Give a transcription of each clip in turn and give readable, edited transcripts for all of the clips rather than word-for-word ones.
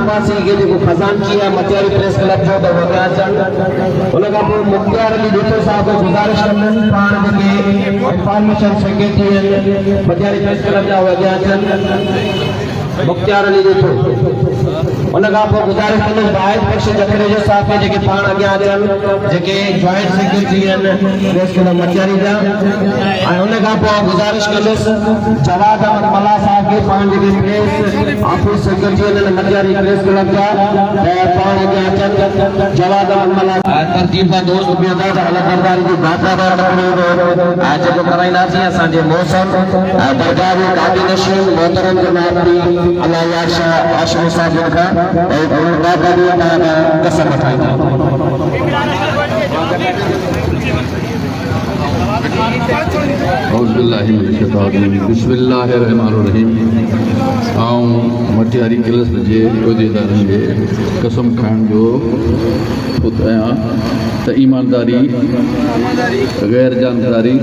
आपासी के जो खजानची है मटियारी प्रेस क्लब जो वॻा अचनि उन खां पोइ मुख्तार अली ॾिठो साहब गुज़ारिश कंदुसि पाण जेके इंफॉर्मेशन सेक्रेटरी आहिनि मटियारी प्रेस क्लब जा वॻा अचनि मुख्तार अली ॾिठो उन खां पोइ गुज़ारिश कंदुसि वाहिद बख्श जखरेजा साहब जेके पाण अॻियां अचनि जेके जॉइंट सेक्रेटरी आहिनि प्रेस क्लब मटियारी जा ऐं उन खां पोइ गुज़ारिश कंदुसि जवाद अहमद मला साहब के पाण जेके प्रेस ऑफिस सेक्रेटरी आहिनि मटियारी प्रेस क्लब जा पाण अॻियां अचनि जवाद अहमद मला तरतीब सां दोस्त उम्मीदवार हलकरदारी जी बात जेको कराईंदासीं असांजे मौसम दरगाह जे काबी नशीन मोहतरम जनाब अल्लाह यार आशिम साहब का कसम उठाईंदा बिस्मिल्लाहिर्रहमानिर्रहीम आऊं मटियारी क्लब जे उहदेदारनि खे कसम खाइण जो खुद आहियां त ईमानदारी गैर जानकारी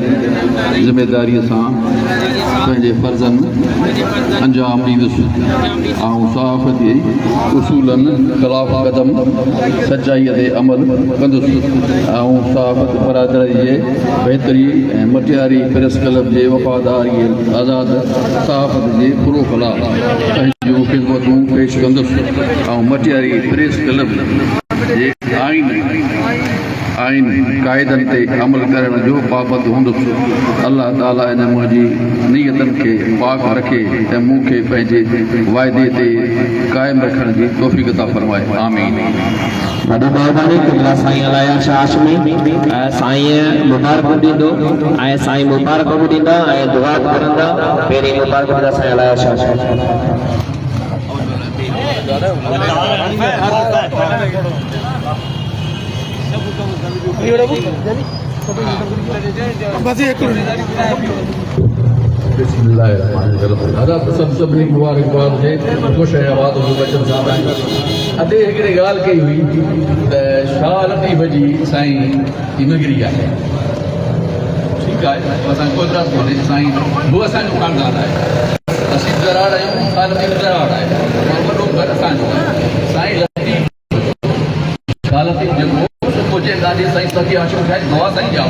ज़िम्मेदारीअ सां पंहिंजे फ़र्ज़नि अंजाम ॾींदुसि ऐं सहाफ़ती उसूलनि ख़िलाफ़ क़दम सचाईअ ते अमल कंदुसि ऐं सहाफ़त बरादरी जे बहितरी ऐं मटियारी प्रेस क्लब जे वफ़ादारी आज़ाद सहाफ़त जे फ़रोग़ लाइ पंहिंजूं ख़िदमतूं पेश कंदुसि ऐं मटियारी प्रेस क्लब जे आइन क़ाइदनि ते अमल करण जो पाबंद हूंदुसि अल्लाह ताला इन मुंहिंजी नियतनि खे पाक रखे ऐं मूंखे पंहिंजे वाइदे ते क़ाइमु रखण जी तौफ़ीक़ अता फ़रमाए आमीन। वॾी महिरबानी किला साईं अलाया शाह हाशमी साईं मुबारक ॾींदो ऐं साईं मुबारक बि ॾींदा ऐं दुआ बि करंदा पहिरीं मुबारक ॾींदा साईं अलाया शाह सभिनी मुबारकबाद जे ख़ुश ऐं आबाद बचन साहब आहिनि अॼु हिकिड़ी ॻाल्हि कई हुई त शाह लतीफ़ जी साईं जी नगरी आहे ठीकु आहे असां कोई इतराज़ कोन्हे साईं हू असांजो ख़ानदान आहे असीं दराड़ आहियूं शाह लतीफ़ दराड़ आहे वॾो घर असांजो आहे साईं लतीफ़ शाह लतीफ़ जेको मुझे दादी साईं सखी हाशिम शायद दुआ साईं जाओ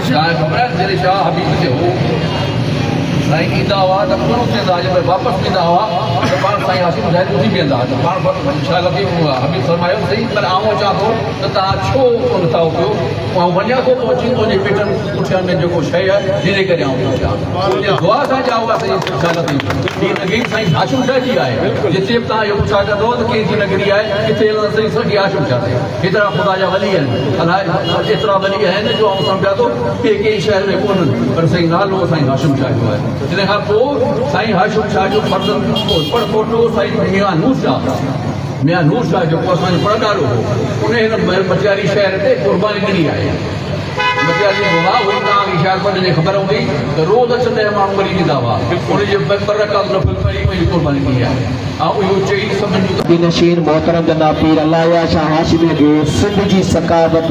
शाह ख़बर है जॾहिं शाह हबीब ते हो साईं ईंदा हुआ त पूरो थींदा हुआ जॾहिं वापसि ईंदा हुआ त पाण साईं हाशिम शायद उथी बीहंदा हुआ त पाण शाह लतीफ़ हबीब फरमायो सही पर आउं अचां थो त तव्हां छो कोन था कयो ऐं वञा थो त अची तुंहिंजे पेटनि पुठियां में जेको शइ आहे जंहिंजे करे आउं अचां दुआ सां जा हुआ साईं शाह लतीफ़ हीअ नगरी साईं हाशिम शाह जी आहे जिते बि तव्हां इहो पुछा कंदो त कंहिंजी नगरी आहे किथे साईं सखी हाशिम शाह ते हेतिरा ख़ुदा जा वली आहिनि अलाए एतिरा वली आहिनि जो आउं सम्झां थो ॿिए कंहिं शहर में कोन्हनि पर साईं नालो साईं हाशिम शाह जो आहे इन खां पोइ साईं हाशिम शाह जो परपोटो साईं मियां नूर शाह जेको असांजो पड़दारो हो उन हिन मटियारी शहर ते क़ुर्बानी ॾिनी आहे मटियारी हुआ उहे तव्हांखे शायदि वॾे ख़बर हूंदी त रोज़ अचनि माण्हू मरी वेंदा हुआ उनजे बरक़ात नफ़ल करे पंहिंजी क़ुर्बानी ॾिनी आहे ऐं इहो चई सभिनी नशीन मोहतरम जनाब पीर अल्लाह शाह हाशिमी खे सिंध जी सकावत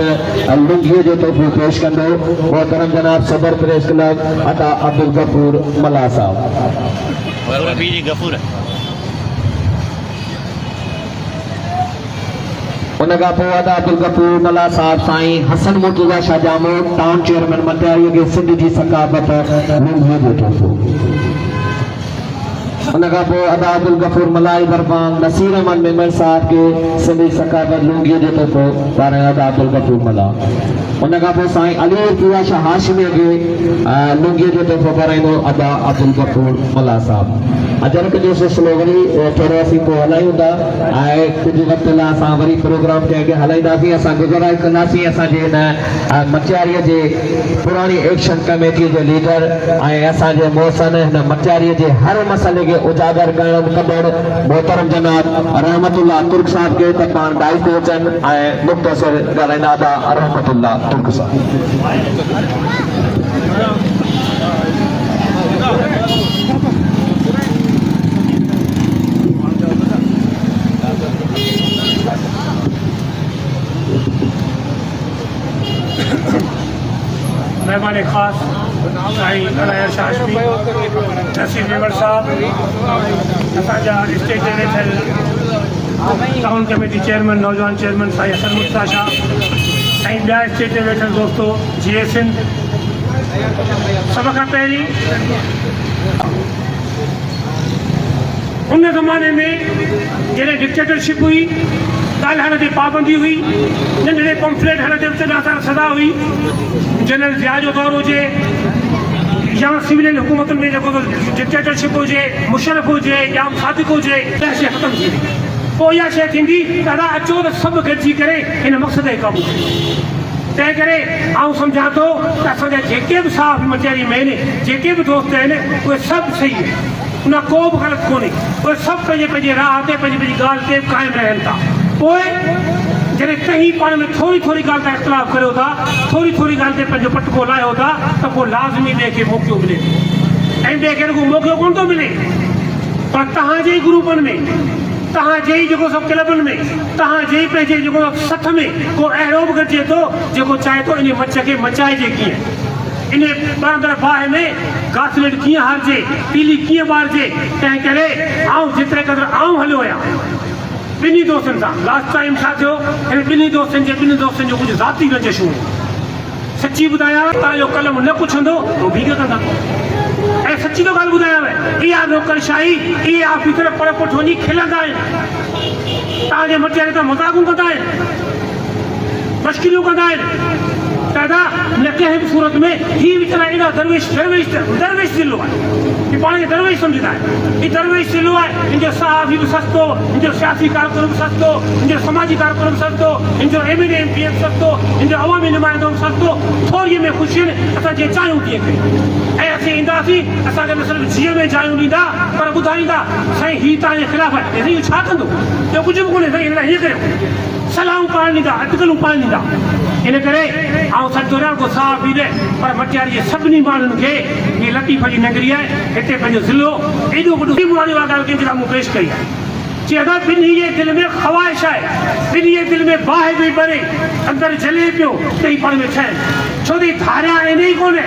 लुंगीअ जो तोहफ़ो पेश कंदो मोहतरम जनाब सदर प्रेस क्लब अता अब्दुल गफूर मला साहब उन खां पोइ अदा अब्दुल गफूर मला साहब साईं हसन मुर्तज़ा शाह जामो टाउन चेयरमैन मटियारीअ खे सिंध जी सकावत लुंगीअ जो तोहफ़ो उन खां पोइ अदा अब्दुल गफूर मलाई बरबान नसीर अहमद मेमर साहब के सिंधी सकावत लुंगीअ जो तोहफ़ो पारां अदा अब्दुल गफूर मला उन खां पोइ साईं अली पिया शाह हाशिमी खे लुंगीअ जो तोहफ़ो पाराईंदो अदा अब्दुल गफूर मला साहब अजरक जो सिलसिलो वरी थोरो असीं पोइ हलायूं था ऐं कुझु वक़्तु लाइ असां वरी प्रोग्राम खे अॻियां हलाईंदासीं असां गुज़ारिश कंदासीं असांजे हिन मटियारीअ जे पुराणी एक्शन कमेटीअ जे लीडर ऐं असांजे मोहसन हिन मटियारीअ जे हर मसइले खे उजागर करण कंदड़ मोहतरम जनाब रहमतुल्लाह तुर्क साहब खे त पाण डाइस ते अचनि ऐं मुख़्तसिर ॻाल्हाईंदा था रहमतुल्लाह तुर्क साहब मेहमान खास साईं अलाया शाह हाशमी नसीर मेमर साहब असांजा स्टेज ते वेठल टाउन कमेटी चेयरमैन नौजवान चेयरमैन साईं हसन मुर्तज़ा शाह ऐं ॿिया स्टेज ते वेठल दोस्तो GS सभ खां पहिरीं उन ज़माने में जॾहिं डिक्टेटरशिप हुई, ॻाल्हाइण ते पाबंदी हुई, नंढड़े पंफलेट हण ते विच सदा हुई, जनरल ज़िया जो दौर हुजे या सिविलियन हुकूमतुनि में जेको डिक्टेटरशिप हुजे, मुशर्रफ हुजे या सादिक हुजे, इहा शइ ख़तमु थी वेंदी। पोइ इहा शइ थींदी दादा अचो त सभु गॾिजी करे हिन मक़सद खे क़ाबू कयूं। तंहिं करे आउं सम्झां थो त असांजा जेके बि साफ़ मचारी में आहिनि, जेके बि दोस्त आहिनि, उहे सभु सही आहिनि, उन को बि ग़लति कोन्हे। उहे सभु पंहिंजे पंहिंजे राह ते पंहिंजी ॻाल्हि ते क़ाइमु रहनि था। पोइ जॾहिं कहीं पाण में थोरी थोरी ॻाल्हि तां इख़्तिलाफ़ करियो था, थोरी थोरी ॻाल्हि ते पंहिंजो पटको लाहियो था, त पोइ लाज़मी ॿिए खे मौक़ो मिले थो। ऐं ॿिए खे रुॻो मौक़ो कोन थो मिले, पर तव्हांजे ई ग्रुपनि में, तव्हांजे ई जेको सभु क्लबनि में, तव्हांजे ई पंहिंजे जेको सथ में को अहिड़ो बि गॾिजे थो जेको चाहे थो इन मच खे मचाइजे कीअं, इन ॿारंदड़ बाहि में घासलेट कीअं हारिजे, पीली कीअं ॿारिजे। तंहिं करे आउं जेतिरे क़दुरु आउं हलियो आहियां ॿिन्ही दोस्तनि सां, लास्ट टाइम छा थियो, हिन ॿिन्ही दोस्तनि जो कुझु ज़ाती रंजिशूं हुयूं। सची ॿुधायां तव्हांजो कलम न पुछंदो तो बीग कंदा, ऐं सची तो ॻाल्हि ॿुधायांव, इहा नौकरशाही, इहे ऑफिसर पर पुठ वञी खिलंदा आहिनि, तव्हांजे मटियारे तां मज़ाक़ूं कंदा आहिनि, मश्किलियूं कंदा आहिनि। दादा न कंहिं बि सूरत में ही वीचारा एॾा दरवेश दिलो आहे, ही पाण खे दरवेश सम्झंदा आहिनि। ही दरवेश दिलो आहे, हिनजो सहाफ़ी बि सस्तो, हिनजो सियासी कारकुन बि सस्तो, हिनजो समाजी कारकुन बि सस्तो, हिनजो MLA MP बि सस्तो, हिनजो अवामी नुमाइंदो बि सस्तो। थोरीअ में ख़ुशी आहिनि, असां जीअं चाहियूं तीअं कयूं। ऐं असीं ईंदासीं, असांखे न सिर्फ़ु जीअं में जायूं ॾींदा, पर ॿुधाईंदा साईं हीउ तव्हांजे ख़िलाफ़ु आहे, साईं इहो छा कंदो, ॿियो कुझु बि कोन्हे, साईं हिन लाइ हीअं करियो, सलाहूं पाण ॾींदा, अटकलूं पाण ॾींदा। इन करे आउं सचो रहियां को साफ़ ई न, पर मटियारी जे सभिनी माण्हुनि खे हीअ लतीफ़ जी नगरी आहे, हिते पंहिंजो ज़िलो एॾो वॾो मुरादी वारी ॻाल्हि कंहिंजे लाइ मूं पेश कई आहे। चए थो ॿिन्ही जे दिलि में ख़्वाहिश आहे, ॿिन्ही जे दिलि में बाहि पई ॿरे, अंदरि जले पियो त ही पाण में ठहनि, छो त धारिया इन ई कोन्हे।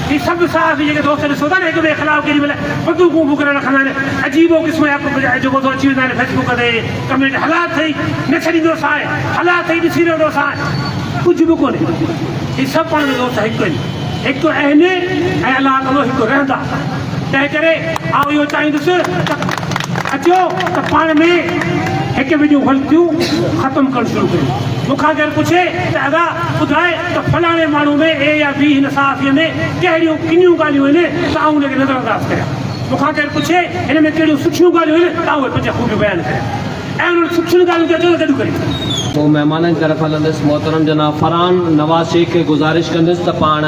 ही सभु साफ़ जेके दोस्त ॾिसो था न, हिक ॿिए ख़िलाफ़ केॾी महिल बंदूकूं फूकरे रखंदा आहिनि, अजीबो क़िस्म जा जेको अची वेंदा आहिनि फेसबुक ते, कमेंट हालात अथई न छॾींदो सां आहे, हालात अथई ॾिसी रहंदो सां आहे, कुझु बि कोन्हे। ही सभु पाण में दोस्त हिकु आहिनि, हिकु आहिनि ऐं अलाह तालो हिकु रहंदा। तंहिं करे आउं इहो चाहींदुसि त अचो त पाण में हिकु ॿिए जूं ग़लतियूं ख़तमु करणु शुरू कयूं। मूंखां केरु पुछे त अदा ॿुधाए त फलाणे माण्हू में ए या बी हिन सहाफ़ीअ में कहिड़ियूं किनियूं ॻाल्हियूं आहिनि त आउं हुनखे नज़रअंदाज़ करियां। मूंखां केरु पुछे हिन में कहिड़ियूं सुठियूं ॻाल्हियूं आहिनि त उहे पंहिंजा ख़ूबी बयानु करियां, ऐं उन्हनि सुठियुनि ॻाल्हियुनि खे अचो त गॾु करियूं। पोइ महिमाननि जी तरफ़ हलंदुसि मोहतरम जनाब फरहान नवाज़ शेख खे गुज़ारिश कंदुसि त पाण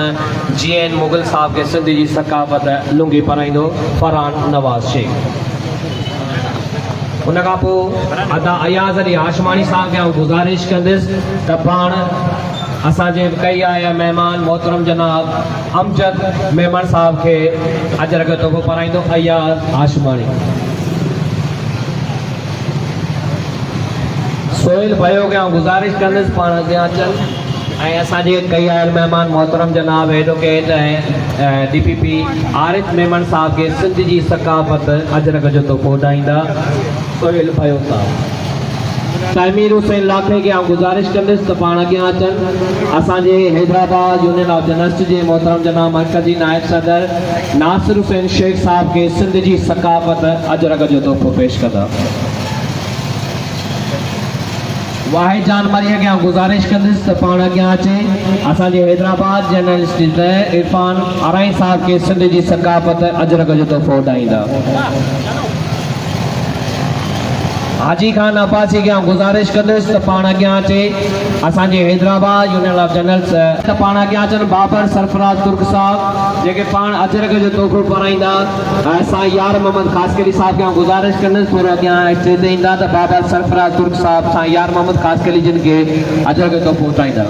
GN मुग़ल साहब खे सिंध जी सकाफ़त लुंगी पाराईंदो। फरहान नवाज़ शेख। उन खां पोइ अदा अयाज़ अली हाशमानी साहब खे गुज़ारिश कंदुसि त पाण असांजे कई आया महिमान मोहतरम जनाब अमजद मेमन साहब खे अजर जो तोहफ़ो पाराईंदो। अयाज़ हाशमानी। सोहेल भयो खे गुज़ारिश कंदुसि पाण अॻियां अचनि, ऐं असांजे कई आयल महिमान मोहतरम जनाब एडवोकेट ऐं DPP आरिफ मेमन साहब खे सिंध जी सकाफ़त अजरक जो तोहफ़ो ॾाईंदा। सोहेल भयो साहब। तमीर हुसैन लाखे खे गुज़ारिश कंदुसि त पाण अॻियां अचनि। असांजे हैदराबाद यूनियन ऑफ जर्नलिस्ट जे मोहतरम जनाब मरकज़ी नायब सदर नासिर हुसैन शेख साहब खे सिंध जी सकाफ़त अजरक जो तोहफ़ो पेश कंदा। वाहिद जान मरिया खे गुज़ारिश कंदुसि त पाण अॻियां अचे। असांजे हैदराबाद जर्नलिस्ट इरफान अराई साहब खे सिंध जी सकाफ़त अजरक जो तोहफ़ो ॾाईंदा। हाजी खान अब्बासी खे गुज़ारिश कंदुसि त पाण अॻियां अचे। असांजे हैदराबाद यूनियन ऑफ जर्नलिस्ट त पाण अॻियां अचनि बाबर सरफराज तुर्क साहब जेके पाण अजरक जो तोहफ़ो पाराईंदा। असां यार मोहम्मद ख़ासकली साहब खे गुज़ारिश कंदुसि थोरो अॻियां स्टेज ते ईंदा त बाबर सरफराज तुर्क साहब सां यार मोहम्मद ख़ासकली जिन खे अजरक जो तोहफ़ो ॿुधाईंदा।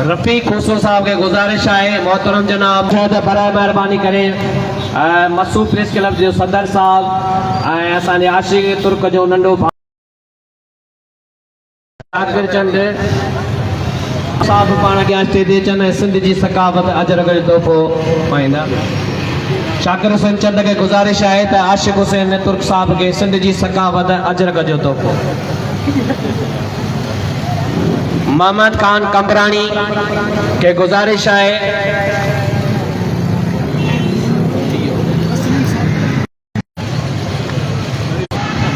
रफ़ीक खोसो साहब खे गुज़ारिश आहे मोहतरम जनाब बराए महिरबानी करे मसूद प्रेस क्लब जो सदर साहब ऐं असांजे आशिक तुर्क जो नंढो चंद साहब पाण अॻियां स्टेज ते अचनि ऐं सिंध जी सकाफ़त अजरक जो तोहफ़ो पाईंदा। शाकिर हुसैन चंद के गुजारिश है त आशिक हुसैन तुर्क साहब के सिंध जी सकावत अजरक जो तोहफ़ो। मोहम्मद खान कंबरानी के गुजारिश है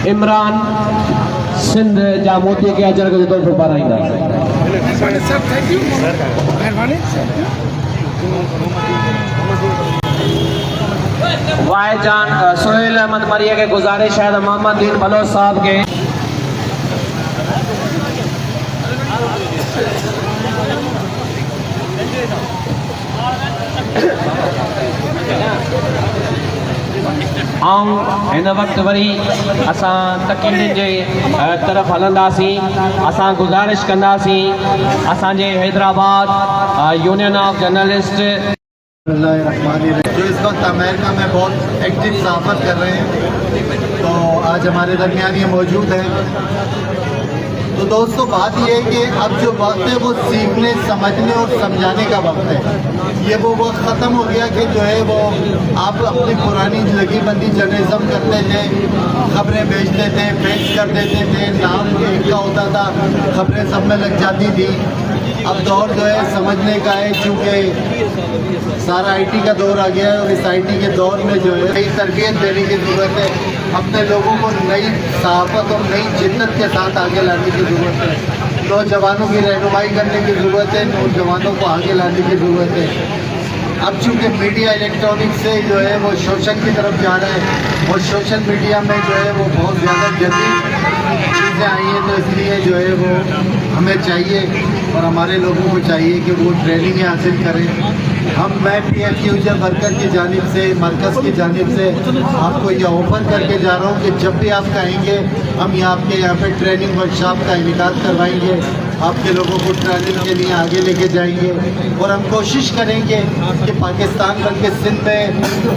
इमरान सिंध जा मोती के अजरक जो तोहफ़ो पाराईंदा। वाईजान सोहेल अहमद मरिया के गुजारिश है मोहम्मद दीन बलोच साहब के इन वक्त वरी असां तकीन जे तरफ़ हलंदासीं। असां गुजारिश कंदासीं असांजे हैदराबाद यूनियन ऑफ जर्नलिस्ट जो इस वक्त अमेरिका में बहुत एक्टिव सहाफत कर रहे हैं, तो आज हमारे दरमियान ये मौजूद है। तो दोस्तों बात ये है कि अब जो वक्त है वो सीखने समझने और समझाने का वक्त है। ये वो वक्त ख़त्म हो गया कि जो है वो आप अपनी पुरानी लगीबंदी जर्नलिज्म करते थे, खबरें भेजते थे, फैक्स कर देते थे, नाम एक का होता था, खबरें सब में लग जाती थी। अब दौर जो है समझने का है, क्योंकि सारा आईटी का दौर आ गया है और इस आईटी के दौर में जो है नई तरबियत देने की ज़रूरत है। अपने लोगों को नई सहाफ़त और नई जिद्दत के साथ आगे लाने की ज़रूरत है। नौजवानों की रहनुमाई करने की ज़रूरत है, नौजवानों को आगे लाने की ज़रूरत है। अब चूँकि मीडिया इलेक्ट्रॉनिक से जो है वो शोषण की तरफ जा रहा है और सोशल मीडिया में जो है वो बहुत ज़्यादा जल्दी चीज़ें आई हैं, तो इसलिए जो है वो हमें चाहिए और हमारे लोगों को चाहिए कि वो ट्रेनिंग हासिल करें। मैं PFU वर्कर की जानिब से, मरकज़ की जानिब से आपको यह ऑफ़र करके जा रहा हूँ कि जब भी आप कहेंगे हम आपके यहाँ पे ट्रेनिंग वर्कशॉप का इनेकाद करवाएंगे, आपके लोगों को ट्रेनिंग के लिए आगे लेके जाएंगे और हम कोशिश करेंगे कि पाकिस्तान बल्कि सिंध में,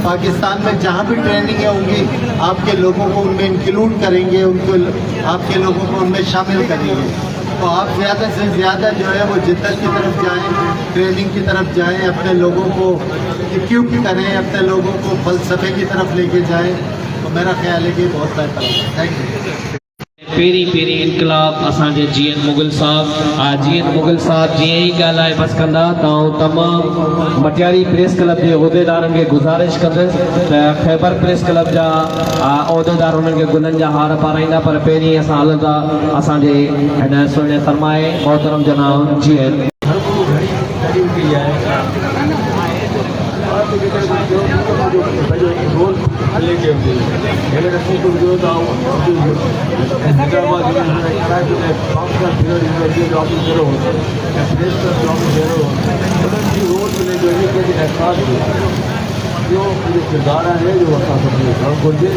पाकिस्तान में जहाँ भी ट्रेनिंग होंगी आपके लोगों को उनमें इंक्लूड करेंगे, उनको आपके लोगों को उनमें शामिल करेंगे। तो आप ज़्यादा से ज़्यादा जो है वो जिद्दत की तरफ जाएं, ट्रेनिंग की तरफ जाएं, अपने लोगों को इक्विप करें, अपने लोगों को फलसफे की तरफ लेके जाएं, तो मेरा ख्याल है कि बहुत बेहतर होगा। Thank U. पेरी पेरी इनकलाब असांजे GN मुगल साहब GN मुगल साहब जीअं ई ॻाल्हाए बस कंदा त तमामु मटियारी प्रेस क्लब जे उहिदेदारनि खे गुज़ारिश कंदुसि त ख़ैबर प्रेस क्लब जा उहिदेदार उन्हनि खे गुलनि जा हार पाराईंदा, पर पहिरीं असां हलंदा असांजे हिन सुहिणे सरमाए मोहतरम जनाब GN जो किरदार है जो असां सभिनी खे करणु घुरिजे।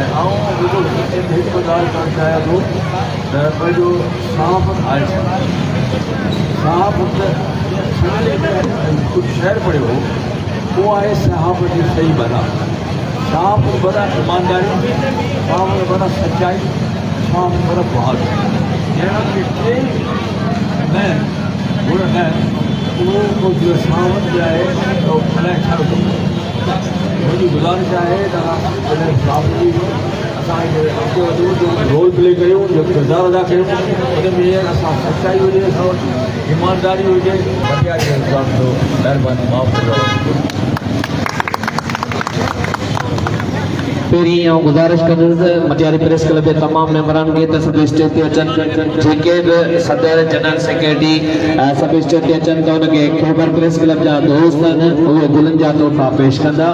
ऐं आउं बिल्कुलु हिकु ॻाल्हि करणु चाहियां थो त पंहिंजो सहाफ़त आहे, सहाफ़त कुझु शहर पढ़ियो हो, वो आहे सहाफ़त जी सही माना। सहाफ़त माना ईमानदारी, सहाफ़त माना सच्चाई, सहाफ़त माना बहादुरी। जहिड़ा के टे मैन गुण आहिनि उहो जो सहाफ़त जो आहे उहो अलाए छा मुझी गुजारिश है रोल प्ले करूँ, जो किरदार अदा करूँ उनमें सच्चाई हुए, ईमानदारी हुए, महिरबानी माफ़ करो। पहिरीं आउं गुज़ारिश कंदुसि मटियारी प्रेस क्लब जे तमामु मेंबरनि खे त सभु स्टेज ते अचनि, जेके बि सदर जनरल सेक्रेटरी सभु स्टेज ते अचनि त हुनखे ख़ैबर प्रेस क्लब जा दोस्त आहिनि उहे गुलनि जा तोहफ़ा पेश कंदा।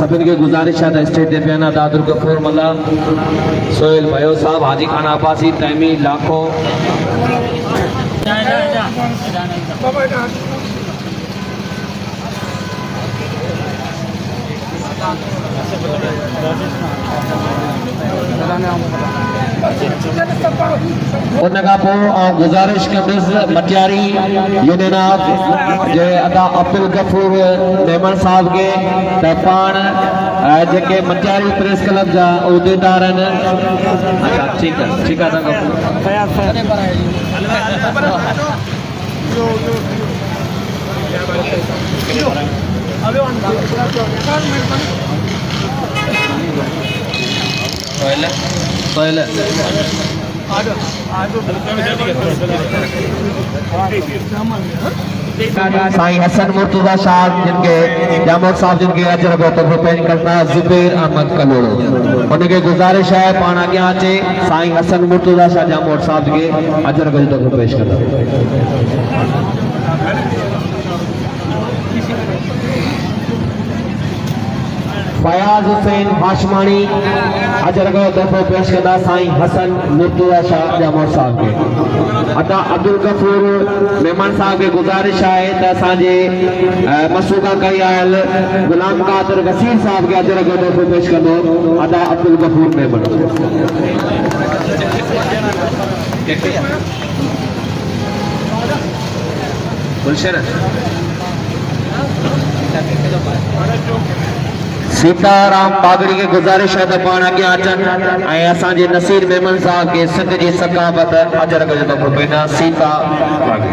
सभिनि खे गुज़ारिश आहे त स्टेज ते पिया दादुर गफूर मल्ला, सोहेल भयो साहब, हाजी खान आबासी, तैमी लाखो, उन खां पोइ आउं गुज़ारिश कंदुसि मटियारी यूनियन ऑफ जे अदा अब्दुल गफूर मेमन साहब खे त पाण जेके मटियारी प्रेस क्लब जा उहिदेदार आहिनि। अच्छा ठीकु आहे त गफूर सोहेल साईं हसन मुर्तजा साहब जिनके जामोद साहब जिनके अजर को तोहफो पेश करना जुबैर अहमद कलोड़ो उनके गुजारिश है पाण अॻियां अचे साईं हसन मुर्तजा शाह जामोद साहब के अजर को तोहफो पेश करना फयाज हुसैन हाशमानी अजर को तोहफो पेश करना साईं हसन मुर्तजा शाह जामोद साहब के अदा अब्दुल गफूर मेहमान साहब के गुजारिश है त असांजे मसूका कई आयल गुलाम कादर वसीर साहब के अजर को तोहफो पेश कंदो अदा अब्दुल गफूर मेहमान सीताराम बागड़ी के गुजारिश है तो पाण अॻियां अचनि ऐं असांजे नसीर मेमन साहब के सिंध जी सकावत अजर को तोहफो पेना सीता बागड़ी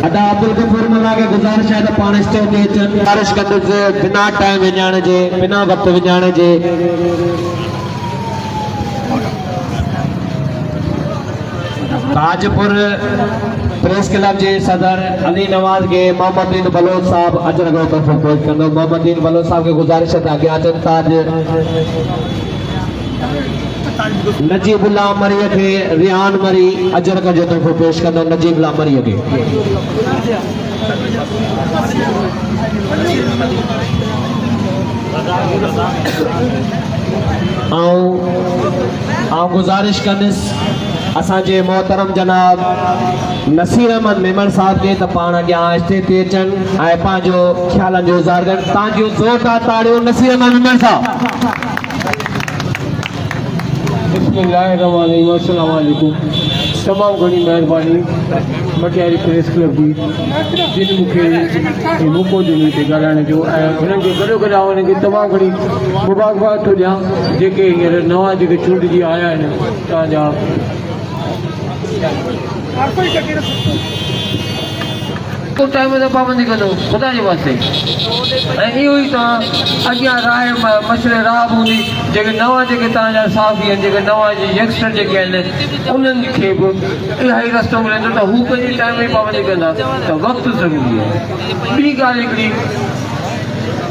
अदा अब्दुल गफूर मल्ला के गुजारिश है तो पाण स्टेज ते अचनि गुजारिश कंदुसि बिना टाइम विञाइण जे बिना वक़्तु विञाइण जे ताजपुर प्रेस क्लब के सदर अली नवाज के मोहम्मदीन बलोच साहब अजर को तोहफो पेश कंदो मोहम्मदीन बलोच साहब के गुजारिश है अॻियां अचनि ताज नजीबुल्लाह मरी के रिहान मरी अजर को तोहफो पेश कंदो नजीबुल्लाह मरी के गुजारिश कंदुसि असांजे मोहतरम जनाब नसीर अहमद मेमन साहब के त पाण अॻियां स्टेज ते अचनि ऐं पंहिंजो ख़्यालनि जो इज़हार कनि तव्हांजो ज़ोरदार ताड़ियूं नसीर अहमद मेमन साहब बिस्मिल्लाहिर्रहमानिर्रहीम अस्सलाम वालेकुम तमामु घणी महिरबानी मटियारी प्रेस क्लब जी जिन मूंखे मौक़ो ॾिनो हिते ॻाल्हाइण जो ऐं हुननि खे गॾो गॾु हुननि खे तमामु घणी मुबारकबाद थो ॾियां जेके हींअर नवां जेके चूंडिजी आया आहिनि तव्हांजा को टाइम ते पाबंदी कंदो ख़ुदा जे वास्ते ऐं इहो ई तव्हां अॻियां राय मसइले राह हूंदी जेके नवां जेके तव्हांजा साफ़ी आहिनि जेके नवां यंगस्टर जेके आहिनि उन्हनि खे बि इलाही रस्तो मिलंदो त हू पंहिंजे टाइम जी पाबंदी कंदा त वक़्तु ज़रूरी आहे ॿी ॻाल्हि हिकिड़ी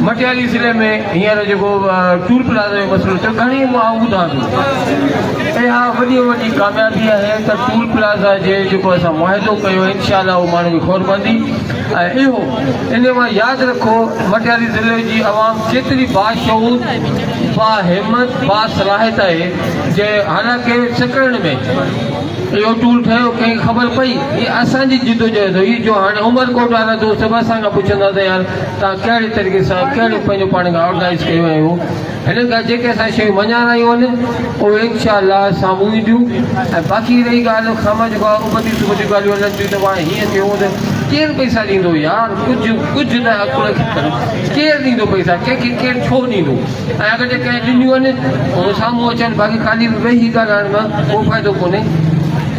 मटियाली ज़िले में हींअर जेको टूल प्लाज़ा जो मसइलो त घणी मां ॿुधां थो ऐं हा वॾी वॾी कामयाबी आहे त टूल प्लाज़ा जे जेको असां मुआहिदो कयो इनशाअल्लाह उहो माण्हू खे ख़बर पवंदी ऐं इहो इन मां यादि रखो मटियाली ज़िले जी आवाम केतिरी बाशऊर बाहिम्मत बासलाहियत आहे जे हालांकि सेकंड में इहो टूल ठहियो कंहिंखे ख़बर पई हीअ असांजी जिदोजहद हुई जो हाणे उमरकोट वारा दोस्त सभु असांखां पुछंदा त यार तव्हां कहिड़े तरीक़े सां कहिड़ो पंहिंजो पाण खे ऑर्गनाइज़ कयो आहे उहो हिन खां जेके असां शयूं मञारायूं आहिनि उहे इनशाअल्लाह साम्हूं ईंदियूं ऐं बाक़ी रही ॻाल्हि खामा जेको आहे उबती सुबती ॻाल्हियूं हलनि थियूं त पाण हीअं कयूं त केरु पैसा ॾींदो यार कुझु न अकुल खे केरु ॾींदो पैसा कंहिंखे केरु छो ॾींदो ऐं अगरि जे कंहिं ॾिनियूं आहिनि उहे साम्हूं अचनि बाक़ी ख़ाली वेही ॻाल्हाइण में को फ़ाइदो कोन्हे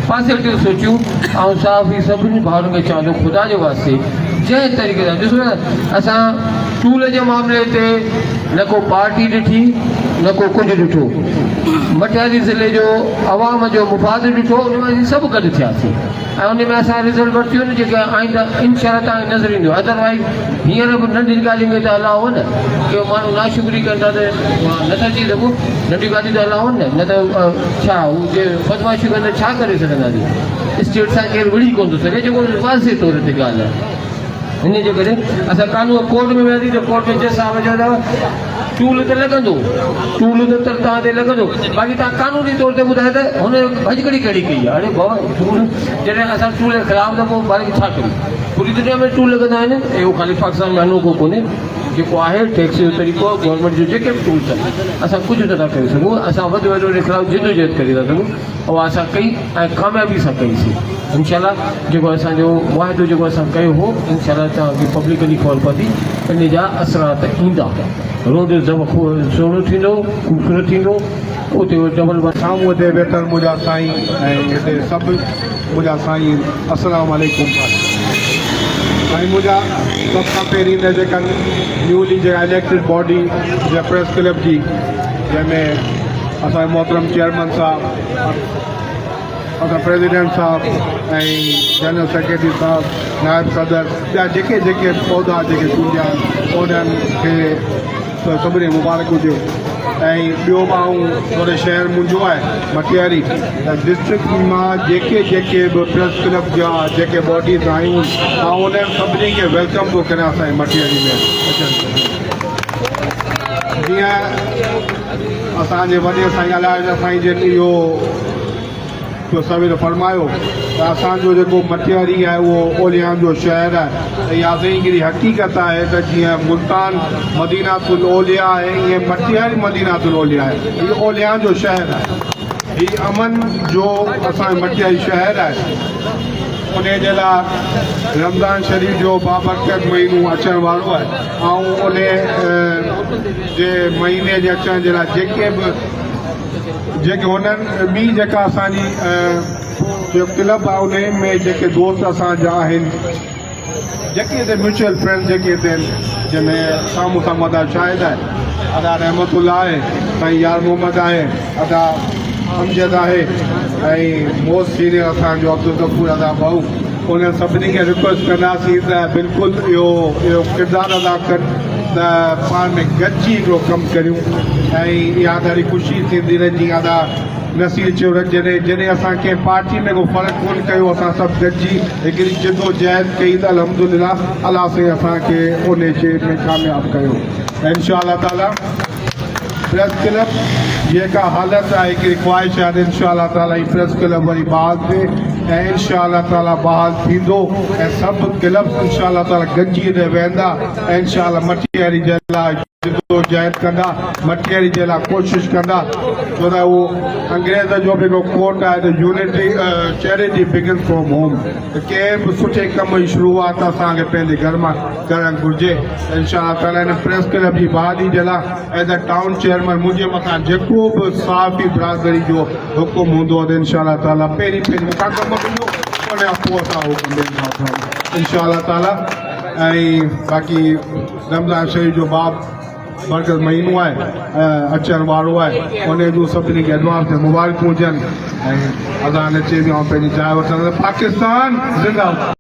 पॉजिटिव सोचियूं ऐं साफ़ ई सभिनी भाउरनि खे चवां थो ख़ुदा जे वास्ते जंहिं तरीक़े सां ॾिसो न असां टूल जे मामले ते न को पार्टी ॾिठी न को कुझु ॾिठो मटियाली ज़िले जो आवाम जो मुफ़ाद ॾिठो उन में सभु गॾु थियासीं ऐं उन में असां रिज़ल्ट वरितियूं न जेके आईंदा इनशाअल्लाह तव्हांखे नज़र ईंदो अदरवाइज़ हींअर बि नंढी ॻाल्हि में त अलाउ न की माण्हू नाशुक्री कंदा त नथा थी सघूं नंढी ॻाल्हियूं त अलाउ न त छा हू जे बदमाशी कंदा छा करे सघंदासीं स्टेट सां केरु विड़ी कोन थो सघे जेको वाज़े तौर ते ॻाल्हि आहे हिन जे करे असां कानून कोर्ट में वियासीं त कोर्ट में जज साहिब चवंदा टूल त लॻंदो टूल त तव्हां ते लॻंदो बाक़ी तव्हां कानूनी तौर ते ॿुधायो त हुन भॼकड़ी कहिड़ी कई आहे अड़े बाबा टूल जॾहिं असां टूल जे ख़िलाफ़ु त पोइ बाक़ी छा कयूं पूरी दुनिया में टूल लॻंदा आहिनि ऐं उहो ख़ाली पाकिस्तान में अनोखो कोन्हे जेको आहे टैक्स जो तरीक़ो गवर्नमेंट जो जेके बि टूल्स आहिनि असां कुझु नथा करे सघूं असां वधि में वधि हुन ख़िलाफ़ु जिदोजहद करे था सघूं उहा असां कई ऐं कामयाबी सां कईसीं इनशाअल्लाह जेको असांजो मुआहिदो जेको असां कयो हो इनशाअल्लाह तव्हांखे पब्लिकली ख़बर पवंदी इन जा असरात ईंदा रोड सुहिणो थींदो ख़ूबसूरत थींदो उते डबल साम्हूं ते वेठल मुंहिंजा साईं ऐं हिते सभु मुंहिंजा साईं अस्सलाम वालेकुम साईं मुंहिंजा सभ खां पहिरीं त जेका न्यूली जेका इलेक्टेड बॉडी जे प्रेस क्लब जी जंहिंमें असांजे मोहतरम चेयरमैन साहब असां प्रेसिडेंट साहब ऐं जनरल सेक्रेटरी साहब नायब सदर ॿिया जेके जेके पौधा जेके चूंडिया उन्हनि खे सभिनी मुबारक हुजे ऐं ॿियो माण्हू थोरे शहर मुंहिंजो आहे मटियारी त डिस्ट्रिक्ट मां जेके जेके बि प्रेस क्लब जा जेके बॉडीज़ आहियूं मां उन्हनि सभिनी खे वेलकम थो करियां असांजे मटियारी में अचनि जीअं असांजे वॾे साईं अलाए साईं जन इहो सवेर फरमायो त असांजो जेको मटियारी आहे उहो ओलियान जो शहर आहे त इहा साईं हिकिड़ी हक़ीक़त आहे त जीअं मुल्तान मदीनातुल ओलिया आहे ईअं मटियारी मदीनातुल ओलिया आहे इहो ओलियान जो शहर आहे हीउ अमन जो असांजो मटियारी शहर आहे उन जे लाइ रमज़ान शरीफ़ जो बाबरकत महीनो अचण वारो आहे ऐं उन जे महीने जे अचण जे लाइ जेके बि जेके हुननि ॿी जेका असांजी क्लब आहे उन में जेके दोस्त असांजा आहिनि जेके हिते म्यूचुअल फ्रेंड जेके हिते आहिनि जंहिंमें साम्हूं साम्हूं अदा शाहिद आहे अदा रहमतुल्ला आहे साईं यार मोहम्मद आहे अदा अमजद आहे ऐं मोस्ट सीनियर असांजो अब्दुल गफूर अदा भाऊ उन्हनि सभिनी खे रिक्वेस्ट कंदासीं त बिल्कुलु इहो किरदारु अदा कनि त पाण में गॾिजी हिकिड़ो कमु करियूं ऐं इहा ॾाढी ख़ुशी थींदी रहंदी अदा नसीर चयो जॾहिं असां कंहिं पार्टी में को फ़र्क़ु कोन कयो असां सभु गॾिजी हिकिड़ी जिदोजहद कई त अल्हम्दुलिल्लाह अलाह साईं असांखे उन शइ में कामयाबु कयो ऐं इंशा अल्लाह ताला प्रेस क्लब जेका हालत आहे हिकिड़ी ख़्वाहिश आहे इंशा अल्लाह ताला ही प्रेस क्लब वरी बहाल थिए ऐं इंशा अल्लाह ताला बहाल थींदो ऐं सभु क्लब इंशा अल्लाह ताला गॾिजी वेंदा ऐं इंशा अल्लाह मटियारी जे लाइ जिदोजहद कंदा मटियारी जे लाइ कोशिशि कंदा छो त उहो अंग्रेज़ जो बि हिकिड़ो कोट आहे त unity charity begins from home त कंहिं बि सुठे कम जी शुरूआत असांखे पंहिंजे घर मां करणु घुरिजे इंशा अल्लाह ताला हिन प्रेस क्लब जी बहाली जे लाइ एज़ अ टाउन चेयरमैन मुंहिंजे मथां जेको बि साफ़ी बिरादरी जो हुकुम हूंदो त इंशा अल्लाह ताला पहिरीं मूंखां कमु ॾींदो उन खां पोइ असां हुकुम ॾींदासीं इंशा अल्लाह ताला ऐं बाक़ी रमज़ान शरीफ़ जो बाब बरकत महीनो आहे अचण वारो आहे उन जूं सभिनी खे एडवांस में मुबारकूं हुजनि ऐं असां नचे बि ऐं पंहिंजी चांहि वठंदसि पाकिस्तान ज़िंदाबाद।